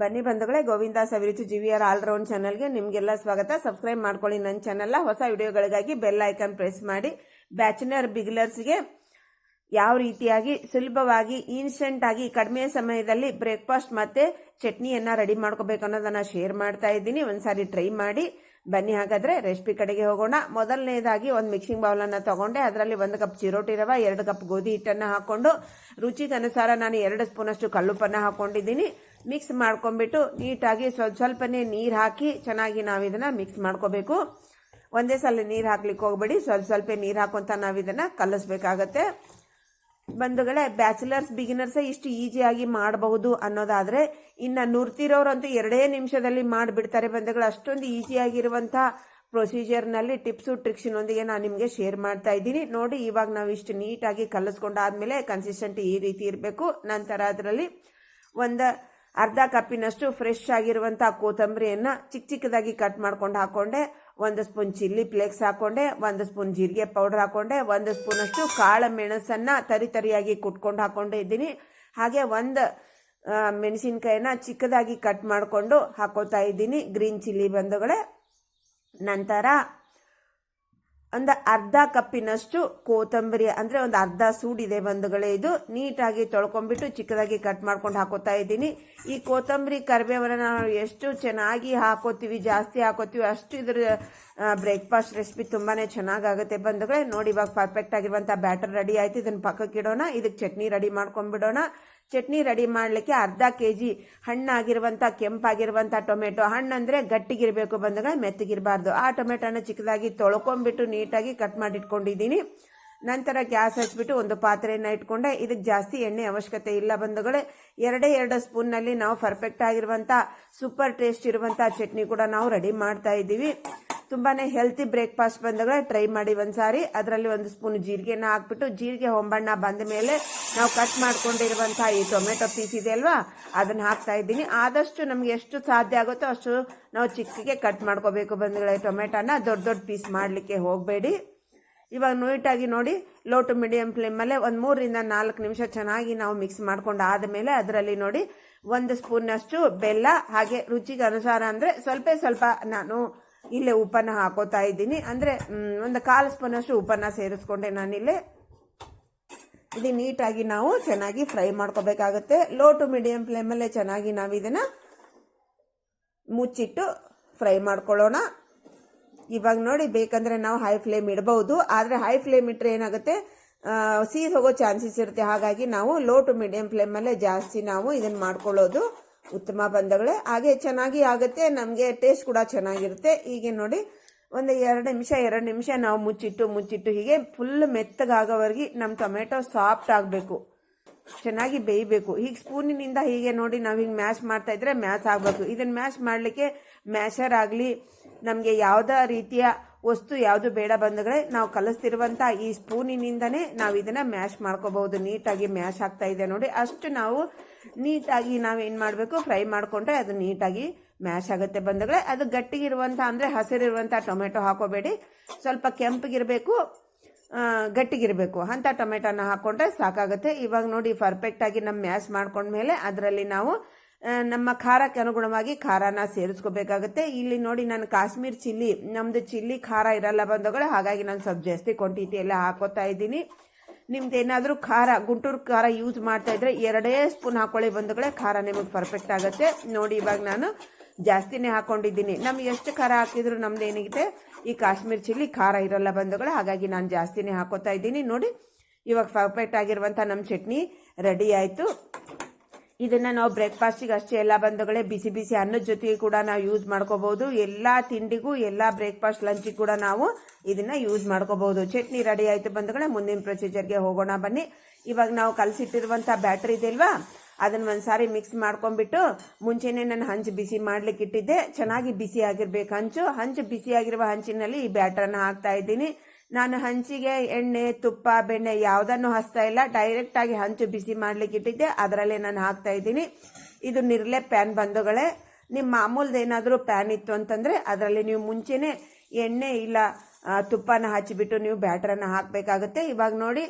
ಬನ್ನಿ ಬಂಧುಗಳೇ, ಗೋವಿಂದ ಸವಿರುಚಿ GVR all-round ಚಾನಲ್ಗೆ ನಿಮಗೆಲ್ಲ ಸ್ವಾಗತ. ಸಬ್ಸ್ಕ್ರೈಬ್ ಮಾಡ್ಕೊಳ್ಳಿ ನನ್ನ ಚಾನಲ್ನ. ಹೊಸ ವಿಡಿಯೋಗಳಿಗಾಗಿ ಬೆಲ್ ಐಕಾನ್ ಪ್ರೆಸ್ ಮಾಡಿ. ಬ್ಯಾಚುಲರ್ ಬಿಗಿನರ್ಸ್ಗೆ ಯಾವ ರೀತಿಯಾಗಿ ಸುಲಭವಾಗಿ ಇನ್ಸ್ಟೆಂಟ್ ಆಗಿ ಕಡಿಮೆ ಸಮಯದಲ್ಲಿ ಬ್ರೇಕ್ಫಾಸ್ಟ್ ಮತ್ತೆ ಚಟ್ನಿಯನ್ನ ರೆಡಿ ಮಾಡ್ಕೋಬೇಕು ಅನ್ನೋದನ್ನ ಶೇರ್ ಮಾಡ್ತಾ ಇದ್ದೀನಿ. ಒಂದ್ಸಾರಿ ಟ್ರೈ ಮಾಡಿ. ಬನ್ನಿ ಹಾಗಾದ್ರೆ ರೆಸಿಪಿ ಕಡೆಗೆ ಹೋಗೋಣ. ಮೊದಲನೇದಾಗಿ ಒಂದು ಮಿಕ್ಸಿಂಗ್ ಬೌಲನ್ನು ತಗೊಂಡೆ. ಅದರಲ್ಲಿ 1 ಕಪ್ ಚಿರೋಟಿ ರವೆ, 2 ಕಪ್ ಗೋಧಿ ಹಿಟ್ಟನ್ನು ಹಾಕೊಂಡು ರುಚಿಗೆ ಅನುಸಾರ ನಾನು 2 ಸ್ಪೂನಷ್ಟು ಕಲ್ಲುಪ್ಪನ್ನು ಹಾಕೊಂಡಿದ್ದೀನಿ. ಮಿಕ್ಸ್ ಮಾಡ್ಕೊಂಡ್ಬಿಟ್ಟು ನೀಟಾಗಿ ಸ್ವಲ್ಪನೇ ನೀರು ಹಾಕಿ ಚೆನ್ನಾಗಿ ನಾವು ಇದನ್ನ ಮಿಕ್ಸ್ ಮಾಡ್ಕೋಬೇಕು. ಒಂದೇ ಸಲ ನೀರು ಹಾಕ್ಲಿಕ್ಕೆ ಹೋಗ್ಬೇಡಿ, ಸ್ವಲ್ಪ ನೀರು ಹಾಕೊಂತ ನಾವು ಇದನ್ನ ಕಲಿಸ್ಬೇಕಾಗತ್ತೆ. ಬಂಧುಗಳೇ, ಬ್ಯಾಚುಲರ್ಸ್ ಬಿಗಿನರ್ಸ್ ಇಷ್ಟು ಈಸಿಯಾಗಿ ಮಾಡಬಹುದು ಅನ್ನೋದಾದ್ರೆ ಇನ್ನು ನುರ್ತಿರೋರಂತೂ 2 ನಿಮಿಷದಲ್ಲಿ ಮಾಡಿಬಿಡ್ತಾರೆ ಬಂಧುಗಳು. ಅಷ್ಟೊಂದು ಈಸಿಯಾಗಿರುವಂತಹ ಪ್ರೊಸೀಜರ್ನಲ್ಲಿ ಟಿಪ್ಸು ಟ್ರಿಕ್ಸ್ನೊಂದಿಗೆ ನಾನು ನಿಮಗೆ ಶೇರ್ ಮಾಡ್ತಾ ಇದ್ದೀನಿ. ನೋಡಿ, ಇವಾಗ ನಾವು ಇಷ್ಟು ನೀಟಾಗಿ ಕಲಿಸ್ಕೊಂಡಾದ್ಮೇಲೆ ಕನ್ಸಿಸ್ಟೆಂಟ್ ಈ ರೀತಿ ಇರಬೇಕು. ನಂತರ ಅದರಲ್ಲಿ ಒಂದು ಅರ್ಧ ಕಪ್ಪಿನಷ್ಟು ಫ್ರೆಶ್ ಆಗಿರುವಂತಹ ಕೊತ್ತಂಬರಿಯನ್ನ ಚಿಕ್ಕದಾಗಿ ಕಟ್ ಮಾಡ್ಕೊಂಡು ಹಾಕೊಂಡೆ. 1 ಸ್ಪೂನ್ ಚಿಲ್ಲಿ ಫ್ಲೇಕ್ಸ್ ಹಾಕೊಂಡೆ, 1 ಸ್ಪೂನ್ ಜೀರಿಗೆ ಪೌಡರ್ ಹಾಕೊಂಡೆ, 1 ಸ್ಪೂನ್ ಅಷ್ಟು ಕಾಳು ಮೆಣಸನ್ನ ತರಿಯಾಗಿ ಕುಟ್ಕೊಂಡು ಹಾಕೊಂಡೆ ಇದ್ದೀನಿ. ಹಾಗೆ 1 ಮೆಣಸಿನಕಾಯಿನ ಚಿಕ್ಕದಾಗಿ ಕಟ್ ಮಾಡಿಕೊಂಡು ಹಾಕೋತಾ ಇದ್ದೀನಿ, ಗ್ರೀನ್ ಚಿಲ್ಲಿ ಬಂಧುಗಳೇ. ನಂತರ ಒಂದು ಅರ್ಧ ಕಪ್ಪಿನಷ್ಟು ಕೊತ್ತಂಬರಿ ಅಂದ್ರೆ ಒಂದು ಅರ್ಧ ಸೂಡಿದೆ ಬಂಧುಗಳೇ. ಇದು ನೀಟಾಗಿ ತೊಳ್ಕೊಂಡ್ಬಿಟ್ಟು ಚಿಕ್ಕದಾಗಿ ಕಟ್ ಮಾಡ್ಕೊಂಡು ಹಾಕೋತಾ ಇದ್ದೀನಿ. ಈ ಕೊತ್ತಂಬರಿ ಕರಿಬೇವನ್ನ ನಾವು ಎಷ್ಟು ಚೆನ್ನಾಗಿ ಹಾಕೋತೀವಿ, ಜಾಸ್ತಿ ಹಾಕೋತೀವಿ, ಅಷ್ಟು ಇದ್ರ ಬ್ರೇಕ್ಫಾಸ್ಟ್ ರೆಸಿಪಿ ತುಂಬಾನೇ ಚೆನ್ನಾಗಾಗುತ್ತೆ ಬಂಧುಗಳೇ. ನೋಡಿ, ಇವಾಗ ಪರ್ಫೆಕ್ಟ್ ಆಗಿರುವಂತಹ ಬ್ಯಾಟರ್ ರೆಡಿ ಆಯ್ತು. ಇದನ್ನ ಪಕ್ಕಕ್ಕೆ ಇಡೋಣ. ಇದಕ್ಕೆ ಚಟ್ನಿ ರೆಡಿ ಮಾಡ್ಕೊಂಡ್ಬಿಡೋಣ. ಚಟ್ನಿ ರೆಡಿ ಮಾಡಲಿಕ್ಕೆ ಅರ್ಧ ಕೆಜಿ ಹಣ್ಣಾಗಿರುವಂಥ ಕೆಂಪಾಗಿರುವಂಥ ಟೊಮೆಟೊ. ಹಣ್ಣಂದ್ರೆ ಗಟ್ಟಿಗಿರಬೇಕು ಬಂಧುಗಳೇ, ಮೆತ್ತಗಿರಬಾರ್ದು. ಆ ಟೊಮೆಟೊನ ಚಿಕ್ಕದಾಗಿ ತೊಳ್ಕೊಂಡ್ಬಿಟ್ಟು ನೀಟಾಗಿ ಕಟ್ ಮಾಡಿ ಇಟ್ಕೊಂಡಿದ್ದೀನಿ. ನಂತರ ಗ್ಯಾಸ್ ಹಚ್ಬಿಟ್ಟು ಒಂದು ಪಾತ್ರೆಯನ್ನು ಇಟ್ಕೊಂಡೆ. ಇದಕ್ಕೆ ಜಾಸ್ತಿ ಎಣ್ಣೆ ಅವಶ್ಯಕತೆ ಇಲ್ಲ ಬಂಧುಗಳೇ. 2 ಸ್ಪೂನ್ನಲ್ಲಿ ನಾವು ಪರ್ಫೆಕ್ಟ್ ಆಗಿರುವಂಥ ಸೂಪರ್ ಟೇಸ್ಟ್ ಇರುವಂಥ ಚಟ್ನಿ ಕೂಡ ನಾವು ರೆಡಿ ಮಾಡ್ತಾ ಇದ್ದೀವಿ. ತುಂಬಾನೇ ಹೆಲ್ತಿ ಬ್ರೇಕ್ಫಾಸ್ಟ್ ಬಂಧುಗಳೇ, ಟ್ರೈ ಮಾಡಿ ಒಂದ್ಸಾರಿ. ಅದರಲ್ಲಿ 1 ಸ್ಪೂನ್ ಜೀರಿಗೆನ ಹಾಕ್ಬಿಟ್ಟು ಜೀರಿಗೆ ಹೊಂಬಣ್ಣ ಬಂದ ಮೇಲೆ ನಾವು ಕಟ್ ಮಾಡ್ಕೊಂಡಿರುವಂತಹ ಈ ಟೊಮೆಟೊ ಪೀಸ್ ಇದೆ ಅಲ್ವಾ, ಅದನ್ನ ಹಾಕ್ತಾ ಇದ್ದೀನಿ. ಆದಷ್ಟು ನಮ್ಗೆ ಎಷ್ಟು ಸಾಧ್ಯ ಆಗುತ್ತೋ ಅಷ್ಟು ನಾವು ಚಿಕ್ಕಗೆ ಕಟ್ ಮಾಡ್ಕೋಬೇಕು ಬಂಧುಗಳೇ. ಟೊಮೆಟೊನ ದೊಡ್ಡ ಪೀಸ್ ಮಾಡಲಿಕ್ಕೆ ಹೋಗಬೇಡಿ. ಇವಾಗ ನೀಟಾಗಿ ನೋಡಿ, ಲೋ ಟು ಮೀಡಿಯಂ ಫ್ಲೇಮಲ್ಲೇ ಒಂದು 3 ರಿಂದ 4 ನಿಮಿಷ ಚೆನ್ನಾಗಿ ನಾವು ಮಿಕ್ಸ್ ಮಾಡ್ಕೊಂಡು ಆದಮೇಲೆ ಅದರಲ್ಲಿ ನೋಡಿ 1 ಸ್ಪೂನ್ನಷ್ಟು ಬೆಲ್ಲ, ಹಾಗೆ ರುಚಿಗೆ ಅನುಸಾರ ಅಂದ್ರೆ ಸ್ವಲ್ಪ ನಾನು ಇಲ್ಲೇ ಉಪ್ಪನ್ನು ಹಾಕೋತಾ ಇದ್ದೀನಿ. ಅಂದ್ರೆ 1/4 ಸ್ಪೂನಷ್ಟು ಉಪ್ಪನ್ನು ಸೇರಿಸ್ಕೊಂಡೆ ನಾನಿಲ್ಲೇ. ಇದು ನೀಟಾಗಿ ನಾವು ಚೆನ್ನಾಗಿ ಫ್ರೈ ಮಾಡ್ಕೋಬೇಕಾಗುತ್ತೆ. ಲೋ ಟು ಮೀಡಿಯಂ ಫ್ಲೇಮಲ್ಲೇ ಚೆನ್ನಾಗಿ ನಾವು ಇದನ್ನ ಮುಚ್ಚಿಟ್ಟು ಫ್ರೈ ಮಾಡ್ಕೊಳ್ಳೋಣ. ಇವಾಗ ನೋಡಿ, ಬೇಕಂದ್ರೆ ನಾವು ಹೈ ಫ್ಲೇಮ್ ಇಡಬಹುದು, ಆದ್ರೆ ಹೈ ಫ್ಲೇಮ್ ಇಟ್ಟರೆ ಏನಾಗುತ್ತೆ, ಸೀದ್ ಹೋಗೋ ಚಾನ್ಸಸ್ ಇರುತ್ತೆ. ಹಾಗಾಗಿ ನಾವು ಲೋ ಟು ಮೀಡಿಯಂ ಫ್ಲೇಮಲ್ಲೇ ಜಾಸ್ತಿ ನಾವು ಇದನ್ನ ಮಾಡ್ಕೊಳ್ಳೋದು ಉತ್ತಮ ಬಂಧುಗಳೇ. ಹಾಗೆ ಚೆನ್ನಾಗಿ ಆಗುತ್ತೆ, ನಮಗೆ ಟೇಸ್ಟ್ ಕೂಡ ಚೆನ್ನಾಗಿರುತ್ತೆ. ಹೀಗೆ ನೋಡಿ, ಒಂದು 2 ನಿಮಿಷ ನಾವು ಮುಚ್ಚಿಟ್ಟು ಹೀಗೆ ಫುಲ್ ಮೆತ್ತಗಾಗೋವರೆಗೆ ನಮ್ಮ ಟೊಮೆಟೊ ಸಾಫ್ಟ್ ಆಗಬೇಕು, ಚೆನ್ನಾಗಿ ಬೇಯಬೇಕು. ಹೀಗೆ ಸ್ಪೂನಿನಿಂದ ಹೀಗೆ ನೋಡಿ ನಾವು ಹಿಂಗೆ ಮ್ಯಾಶ್ ಮಾಡ್ತಾ ಇದ್ರೆ ಮ್ಯಾಶ್ ಆಗಬೇಕು. ಇದನ್ನ ಮ್ಯಾಶ್ ಮಾಡಲಿಕ್ಕೆ ಮ್ಯಾಶರ್ ಆಗಲಿ ನಮಗೆ ಯಾವುದೇ ರೀತಿಯ ವಸ್ತು ಯಾವುದು ಬೇಡ ಬಂಧುಗಳೇ. ನಾವು ಕಲಿಸ್ತಿರುವಂಥ ಈ ಸ್ಪೂನಿನಿಂದನೇ ನಾವು ಇದನ್ನ ಮ್ಯಾಶ್ ಮಾಡ್ಕೋಬಹುದು. ನೀಟಾಗಿ ಮ್ಯಾಶ್ ಆಗ್ತಾ ಇದೆ ನೋಡಿ, ಅಷ್ಟು ನಾವು ನೀಟಾಗಿ ನಾವೇನು ಮಾಡಬೇಕು, ಫ್ರೈ ಮಾಡಿಕೊಂಡ್ರೆ ಅದು ನೀಟಾಗಿ ಮ್ಯಾಶ್ ಆಗುತ್ತೆ ಬಂಧುಗಳೇ. ಅದು ಗಟ್ಟಿಗಿರುವಂಥ ಅಂದರೆ ಹಸಿರಿರುವಂಥ ಟೊಮೆಟೊ ಹಾಕೋಬೇಡಿ, ಸ್ವಲ್ಪ ಕೆಂಪಗಿರಬೇಕು, ಗಟ್ಟಿಗಿರಬೇಕು ಅಂತ ಟೊಮೆಟೊನ ಹಾಕೊಂಡ್ರೆ ಸಾಕಾಗುತ್ತೆ. ಇವಾಗ ನೋಡಿ, ಪರ್ಫೆಕ್ಟ್ ಆಗಿ ನಮ್ಮ ಮ್ಯಾಶ್ ಮಾಡ್ಕೊಂಡ್ಮೇಲೆ ಅದರಲ್ಲಿ ನಾವು ನಮ್ಮ ಖಾರಕ್ಕೆ ಅನುಗುಣವಾಗಿ ಖಾರನ ಸೇರಿಸ್ಕೋಬೇಕಾಗುತ್ತೆ. ಇಲ್ಲಿ ನೋಡಿ, ನಾನು ಕಾಶ್ಮೀರ್ ಚಿಲ್ಲಿ, ನಮ್ದು ಚಿಲ್ಲಿ ಖಾರ ಇರಲ್ಲ ಬಂಧುಗಳು, ಹಾಗಾಗಿ ನಾನು ಸ್ವಲ್ಪ ಜಾಸ್ತಿ ಕ್ವಾಂಟಿಟಿ ಎಲ್ಲ ಹಾಕೋತಾ ಇದ್ದೀನಿ. ನಿಮ್ದು ಏನಾದರೂ ಖಾರ ಗುಂಟೂರು ಖಾರ ಯೂಸ್ ಮಾಡ್ತಾ ಇದ್ರೆ 2 ಸ್ಪೂನ್ ಹಾಕೊಳ್ಳಿ ಬಂಧುಗಳೇ, ಖಾರ ನಿಮಗೆ ಪರ್ಫೆಕ್ಟ್ ಆಗುತ್ತೆ. ನೋಡಿ, ಇವಾಗ ನಾನು ಜಾಸ್ತಿನೇ ಹಾಕೊಂಡಿದ್ದೀನಿ. ನಮ್ಗೆ ಎಷ್ಟು ಖಾರ ಹಾಕಿದ್ರು ನಮ್ದು ಏನಿದೆ, ಈ ಕಾಶ್ಮೀರ್ ಚಿಲ್ಲಿ ಖಾರ ಇರಲ್ಲ ಬಂಧುಗಳೇ, ಹಾಗಾಗಿ ನಾನು ಜಾಸ್ತಿನೇ ಹಾಕೋತಾ ಇದ್ದೀನಿ. ನೋಡಿ, ಇವಾಗ ಪರ್ಫೆಕ್ಟ್ ಆಗಿರುವಂಥ ನಮ್ಮ ಚಟ್ನಿ ರೆಡಿ ಆಯಿತು. ಇದನ್ನ ನಾವು ಬ್ರೇಕ್ಫಾಸ್ಟಿಗೆ ಅಷ್ಟೇ ಎಲ್ಲ ಬಂಧುಗಳೇ, ಬಿಸಿ ಅನ್ನದ ಜೊತೆಗೆ ಕೂಡ ನಾವು ಯೂಸ್ ಮಾಡ್ಕೋಬಹುದು. ಎಲ್ಲ ತಿಂಡಿಗೂ, ಎಲ್ಲ ಬ್ರೇಕ್ಫಾಸ್ಟ್ ಲಂಚಿಗೆ ಕೂಡ ನಾವು ಇದನ್ನ ಯೂಸ್ ಮಾಡ್ಕೋಬಹುದು. ಚಟ್ನಿ ರೆಡಿ ಆಯ್ತು ಬಂಧುಗಳೇ, ಮುಂದಿನ ಪ್ರೊಸೀಜರ್ಗೆ ಹೋಗೋಣ ಬನ್ನಿ. ಇವಾಗ ನಾವು ಕಲಸಿಟ್ಟಿರುವಂಥ ಬ್ಯಾಟರಿ ಇದೆ ಅಲ್ವಾ, ಅದನ್ನ ಒಂದ್ಸಾರಿ ಮಿಕ್ಸ್ ಮಾಡ್ಕೊಂಡ್ಬಿಟ್ಟು ಮುಂಚೆನೆ ನಾನು ಹಂಚು ಬಿಸಿ ಮಾಡ್ಲಿಕ್ಕೆ ಇಟ್ಟಿದ್ದೆ. ಚೆನ್ನಾಗಿ ಬಿಸಿ ಆಗಿರ್ಬೇಕು ಹಂಚು ಬಿಸಿ ಆಗಿರುವ ಹಂಚಿನಲ್ಲಿ ಈ ಬ್ಯಾಟರ್ನ ಹಾಕ್ತಾ ಇದ್ದೀನಿ. ನಾನು ಹಂಚಿಗೆ ಎಣ್ಣೆ, ತುಪ್ಪ, ಬೆಣ್ಣೆ ಯಾವುದನ್ನು ಹಚ್ತಾ ಇಲ್ಲ, ಡೈರೆಕ್ಟ್ ಆಗಿ ಹಂಚು ಬಿಸಿ ಮಾಡ್ಲಿಕ್ಕೆ ಇಟ್ಟಿದ್ದೆ, ಅದರಲ್ಲೇ ನಾನು ಹಾಕ್ತಾ ಇದ್ದೀನಿ. ಇದು ನಿರ್ಲೆ ಪ್ಯಾನ್ ಬಂಧುಗಳೇ. ನಿಮ್ಮ ಮಾಮೂಲ್ದು ಏನಾದರೂ ಪ್ಯಾನ್ ಇತ್ತು ಅಂತಂದ್ರೆ ಅದರಲ್ಲಿ ನೀವು ಮುಂಚೆನೆ ಎಣ್ಣೆ ಇಲ್ಲ ತುಪ್ಪನ ಹಚ್ಚಿಬಿಟ್ಟು ನೀವು ಬ್ಯಾಟರನ್ನ ಹಾಕಬೇಕಾಗುತ್ತೆ. ಇವಾಗ ನೋಡಿ,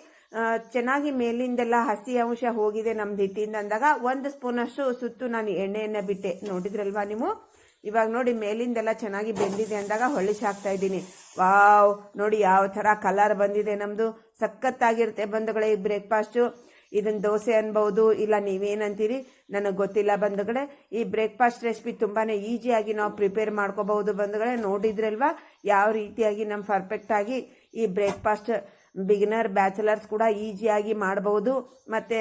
ಚೆನ್ನಾಗಿ ಮೇಲಿಂದೆಲ್ಲ ಹಸಿ ಅಂಶ ಹೋಗಿದೆ ನಮ್ದು ಹಿಟ್ಟಿಂದ ಅಂದಾಗ 1 ಸ್ಪೂನಷ್ಟು ಸುತ್ತು ನಾನು ಎಣ್ಣೆಯನ್ನು ಬಿಟ್ಟೆ. ನೋಡಿದ್ರಲ್ವಾ ನೀವು? ಇವಾಗ ನೋಡಿ ಮೇಲಿಂದೆಲ್ಲ ಚೆನ್ನಾಗಿ ಬೆಂದಿದೆ ಅಂದಾಗ ಹೊಳಿಸಿ ಹಾಕ್ತಾ ಇದ್ದೀನಿ. ವಾವ್, ನೋಡಿ ಯಾವ ಥರ ಕಲರ್ ಬಂದಿದೆ ನಮ್ಮದು. ಸಖತ್ತಾಗಿರುತ್ತೆ ಬಂಧುಗಳೇ ಈ ಬ್ರೇಕ್ಫಾಸ್ಟು. ಇದನ್ನು ದೋಸೆ ಅನ್ಬೋದು, ಇಲ್ಲ ನೀವೇನಂತೀರಿ ನನಗೆ ಗೊತ್ತಿಲ್ಲ ಬಂಧುಗಳೇ. ಈ ಬ್ರೇಕ್ಫಾಸ್ಟ್ ರೆಸಿಪಿ ತುಂಬಾ ಈಸಿಯಾಗಿ ನಾವು ಪ್ರಿಪೇರ್ ಮಾಡ್ಕೋಬಹುದು ಬಂಧುಗಳೇ. ನೋಡಿದ್ರಲ್ವಾ ಯಾವ ರೀತಿಯಾಗಿ ನಮ್ಮ ಪರ್ಫೆಕ್ಟಾಗಿ ಈ ಬ್ರೇಕ್ಫಾಸ್ಟ್ ಬಿಗಿನರ್ ಬ್ಯಾಚಲರ್ಸ್ ಕೂಡ ಈಸಿಯಾಗಿ ಮಾಡಬಹುದು, ಮತ್ತು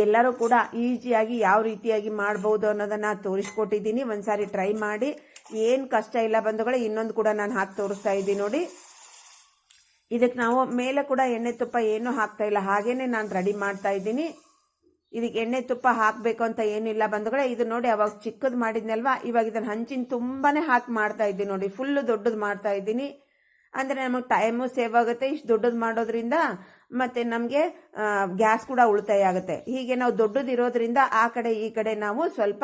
ಎಲ್ಲರೂ ಕೂಡ ಈಸಿಯಾಗಿ ಯಾವ ರೀತಿಯಾಗಿ ಮಾಡ್ಬೋದು ಅನ್ನೋದನ್ನು ತೋರಿಸ್ಕೊಟ್ಟಿದ್ದೀನಿ. ಒಂದ್ಸಾರಿ ಟ್ರೈ ಮಾಡಿ, ಏನು ಕಷ್ಟ ಇಲ್ಲ ಬಂಧುಗಳೇ. ಇನ್ನೊಂದು ಕೂಡ ನಾನು ಹಾಕಿ ತೋರಿಸ್ತಾ ಇದ್ದೀನಿ ನೋಡಿ. ಇದಕ್ಕೆ ನಾವು ಮೇಲೆ ಕೂಡ ಎಣ್ಣೆ ತುಪ್ಪ ಏನೂ ಹಾಕ್ತಾ ಇಲ್ಲ, ಹಾಗೇನೆ ನಾನು ರೆಡಿ ಮಾಡ್ತಾ ಇದ್ದೀನಿ. ಇದಕ್ಕೆ ಎಣ್ಣೆ ತುಪ್ಪ ಹಾಕಬೇಕು ಅಂತ ಏನಿಲ್ಲ ಬಂಧುಗಳೇ. ಇದು ನೋಡಿ ಅವಾಗ ಚಿಕ್ಕದು ಮಾಡಿದ್ನಲ್ವಾ, ಇವಾಗ ಇದನ್ನು ಹಂಚಿನ ತುಂಬಾ ಹಾಕಿ ಮಾಡ್ತಾ ಇದ್ದೀನಿ ನೋಡಿ. ಫುಲ್ಲು ದೊಡ್ಡದು ಮಾಡ್ತಾ ಇದ್ದೀನಿ, ಅಂದರೆ ನಮಗೆ ಟೈಮು ಸೇವ್ ಆಗುತ್ತೆ ಇಷ್ಟು ದೊಡ್ಡದು ಮಾಡೋದ್ರಿಂದ, ಮತ್ತು ನಮಗೆ ಗ್ಯಾಸ್ ಕೂಡ ಉಳಿತಾಯ ಆಗುತ್ತೆ. ಹೀಗೆ ನಾವು ದೊಡ್ಡದು ಇರೋದ್ರಿಂದ ಆ ಕಡೆ ಈ ಕಡೆ ನಾವು ಸ್ವಲ್ಪ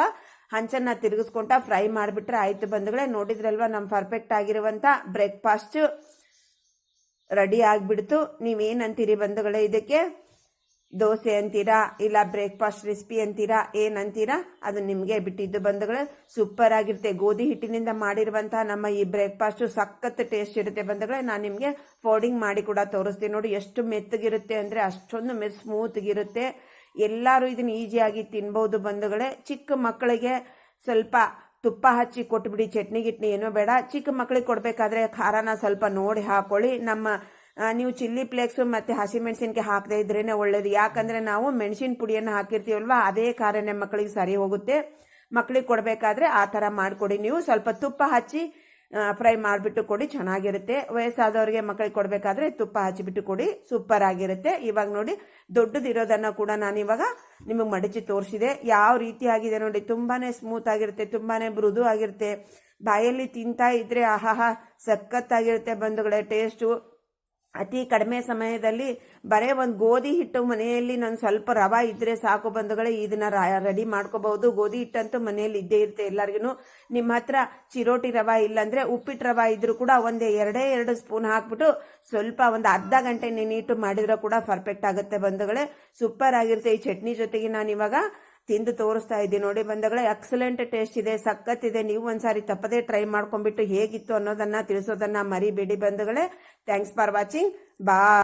ಹಂಚನ್ನು ತಿರುಗಿಸ್ಕೊಂತ ಫ್ರೈ ಮಾಡಿಬಿಟ್ರೆ ಆಯಿತು ಬಂಧುಗಳೇ. ನೋಡಿದ್ರಲ್ವಾ ನಮ್ಮ ಪರ್ಫೆಕ್ಟ್ ಆಗಿರುವಂಥ ಬ್ರೇಕ್ಫಾಸ್ಟ್ ರೆಡಿ ಆಗಿಬಿಡ್ತು. ನೀವೇನಂತೀರಿ ಬಂಧುಗಳೇ? ಇದಕ್ಕೆ ದೋಸೆ ಅಂತೀರಾ ಇಲ್ಲ ಬ್ರೇಕ್ಫಾಸ್ಟ್ ರೆಸಿಪಿ ಅಂತೀರಾ, ಏನಂತೀರಾ ಅದು ನಿಮಗೆ ಬಿಟ್ಟಿದ್ದು ಬಂಧುಗಳೇ. ಸೂಪರ್ ಆಗಿರುತ್ತೆ. ಗೋಧಿ ಹಿಟ್ಟಿನಿಂದ ಮಾಡಿರುವಂತಹ ನಮ್ಮ ಈ ಬ್ರೇಕ್ಫಾಸ್ಟು ಸಖತ್ ಟೇಸ್ಟ್ ಇರುತ್ತೆ ಬಂಧುಗಳೇ. ನಾನು ನಿಮಗೆ ಫೋಲ್ಡಿಂಗ್ ಮಾಡಿ ಕೂಡ ತೋರಿಸ್ತೀನಿ ನೋಡಿ. ಎಷ್ಟು ಮೆತ್ತಗಿರುತ್ತೆ ಅಂದರೆ ಅಷ್ಟೊಂದು ಸ್ಮೂತ್ಗಿರುತ್ತೆ. ಎಲ್ಲರೂ ಇದನ್ನು ಈಸಿಯಾಗಿ ತಿನ್ಬೋದು ಬಂಧುಗಳೇ. ಚಿಕ್ಕ ಮಕ್ಕಳಿಗೆ ಸ್ವಲ್ಪ ತುಪ್ಪ ಹಚ್ಚಿ ಕೊಟ್ಬಿಡಿ, ಚಟ್ನಿ ಗಿಟ್ನಿ ಏನೋ ಬೇಡ. ಚಿಕ್ಕ ಮಕ್ಕಳಿಗೆ ಕೊಡಬೇಕಾದ್ರೆ ಖಾರನ ಸ್ವಲ್ಪ ನೋಡಿ ಹಾಕೊಳ್ಳಿ. ನೀವು ಚಿಲ್ಲಿ ಫ್ಲೇಕ್ಸು ಮತ್ತು ಹಸಿಮೆಣಸಿನ್ಕಾಯಿ ಹಾಕದೇ ಇದ್ರೇ ಒಳ್ಳೇದು. ಯಾಕಂದರೆ ನಾವು ಮೆಣಸಿನ ಪುಡಿಯನ್ನು ಹಾಕಿರ್ತೀವಲ್ವ, ಅದೇ ಖಾರನೇ ಮಕ್ಕಳಿಗೆ ಸರಿ ಹೋಗುತ್ತೆ. ಮಕ್ಕಳಿಗೆ ಕೊಡಬೇಕಾದ್ರೆ ಆ ಥರ ಮಾಡಿಕೊಡಿ. ನೀವು ಸ್ವಲ್ಪ ತುಪ್ಪ ಹಚ್ಚಿ ಫ್ರೈ ಮಾಡಿಬಿಟ್ಟು ಕೊಡಿ, ಚೆನ್ನಾಗಿರುತ್ತೆ. ವಯಸ್ಸಾದವ್ರಿಗೆ ಮಕ್ಕಳಿಗೆ ಕೊಡಬೇಕಾದ್ರೆ ತುಪ್ಪ ಹಚ್ಚಿಬಿಟ್ಟು ಕೊಡಿ, ಸೂಪರ್ ಆಗಿರುತ್ತೆ. ಇವಾಗ ನೋಡಿ ದೊಡ್ಡದಿರೋದನ್ನು ಕೂಡ ನಾನು ಇವಾಗ ನಿಮಗೆ ಮಡಚಿ ತೋರಿಸಿದೆ. ಯಾವ ರೀತಿ ಆಗಿದೆ ನೋಡಿ, ತುಂಬಾ ಸ್ಮೂತ್ ಆಗಿರುತ್ತೆ, ತುಂಬಾ ಮೃದು ಆಗಿರುತ್ತೆ. ಬಾಯಲ್ಲಿ ತಿಂತಾ ಇದ್ರೆ ಆಹಾಹಾ ಸಖತ್ತಾಗಿರುತ್ತೆ ಬಂಧುಗಳೇ. ಟೇಸ್ಟು ಅತಿ ಕಡಿಮೆ ಸಮಯದಲ್ಲಿ ಬರೇ ಒಂದು ಗೋಧಿ ಹಿಟ್ಟು ಮನೆಯಲ್ಲಿ ನಾನು ಸ್ವಲ್ಪ ರವೆ ಇದ್ದರೆ ಸಾಕು ಬಂಧುಗಳೇ, ಇದನ್ನ ರೆಡಿ ಮಾಡ್ಕೋಬಹುದು. ಗೋಧಿ ಹಿಟ್ಟಂತೂ ಮನೆಯಲ್ಲಿ ಇದ್ದೇ ಇರುತ್ತೆ ಎಲ್ಲರಿಗೂ. ನಿಮ್ಮ ಹತ್ರ ಚಿರೋಟಿ ರವೆ ಇಲ್ಲಾಂದರೆ ಉಪ್ಪಿಟ್ಟು ರವೆ ಇದ್ರೂ ಕೂಡ ಒಂದು 2 ಸ್ಪೂನ್ ಹಾಕ್ಬಿಟ್ಟು ಸ್ವಲ್ಪ ಒಂದು ಅರ್ಧ ಗಂಟೆ ನೆನಿಟ್ಟು ಮಾಡಿದ್ರೆ ಕೂಡ ಪರ್ಫೆಕ್ಟ್ ಆಗುತ್ತೆ ಬಂಧುಗಳೇ. ಸೂಪರ್ ಆಗಿರುತ್ತೆ. ಈ ಚಟ್ನಿ ಜೊತೆಗೆ ನಾನು ಇವಾಗ ತಿಂದು ತೋರಿಸ್ತಾ ಇದ್ದೀನಿ ನೋಡಿ ಬಂಧುಗಳೇ. ಎಕ್ಸಲೆಂಟ್ ಟೇಸ್ಟ್ ಇದೆ, ಸಖತ್ತಿದೆ. ನೀವು ಒಂದ್ಸಾರಿ ತಪ್ಪದೇ ಟ್ರೈ ಮಾಡ್ಕೊಂಡ್ಬಿಟ್ಟು ಹೇಗಿತ್ತು ಅನ್ನೋದನ್ನ ತಿಳಿಸೋದನ್ನ ಮರಿಬೇಡಿ ಬಂಧುಗಳೇ. Thanks for watching. ಬಾಯ್.